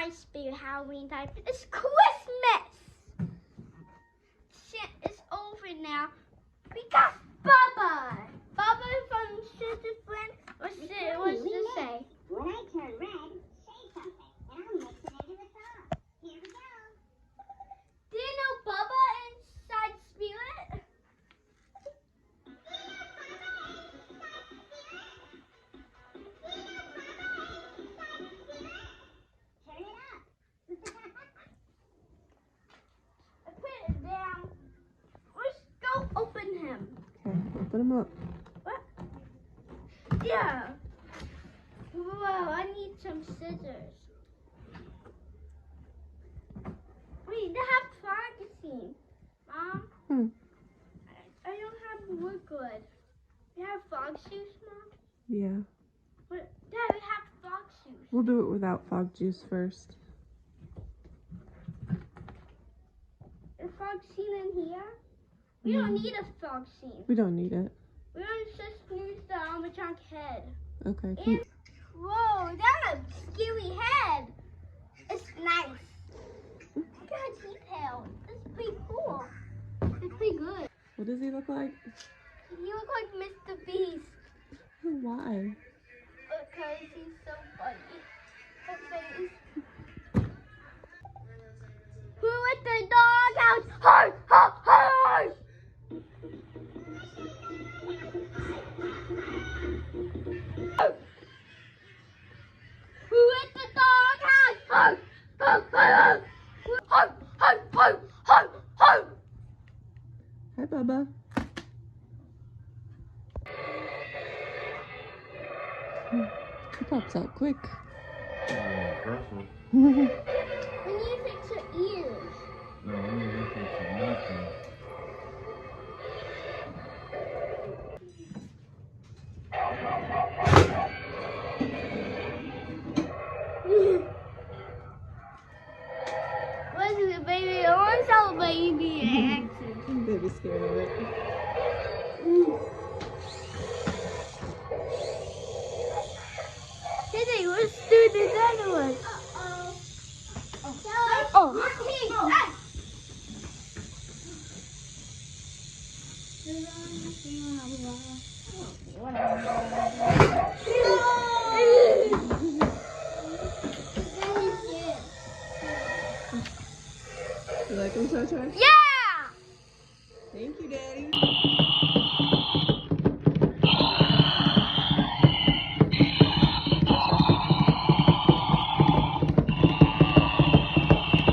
my spirit Halloween time. It's Christmas! It's over now. We got Bubba! Bubba from Sister's Friend. What's it say? When I turn red, say something, and I'll mix it into a song. Here we go. Do you know Bubba inside Spirit? Turn it up. I put it down. Let's go open him. Okay, open them up. What? Yeah. Whoa, I need some scissors. Wait, they have magazine. Mom? I don't have wood good. You have fog shoes, Mom? Yeah. But, Dad, we have fog shoes. We'll do it without fog juice first. Is fog scene in here? We don't need a fog scene. We don't need it. We don't just use the animatronic head. Okay. And, whoa, that's a scary head. It's nice. Look at detail. It's pretty cool. It's pretty good. What does he look like? You look like Mr. Beast Why? because he's so funny. His face. Who let the dog out? Hi, hi, hi! Who let the dog out? Hi, hi, hi, hi, hi, hi, hi, hi. Hi, Bubba. He pops out quick. Careful. We need to fix her ears. No, we need to fix some nothing. What's the baby? I want to tell baby action. Baby's scared of it. Hey, let's do this other one. You like him, Sunshine? Yeah!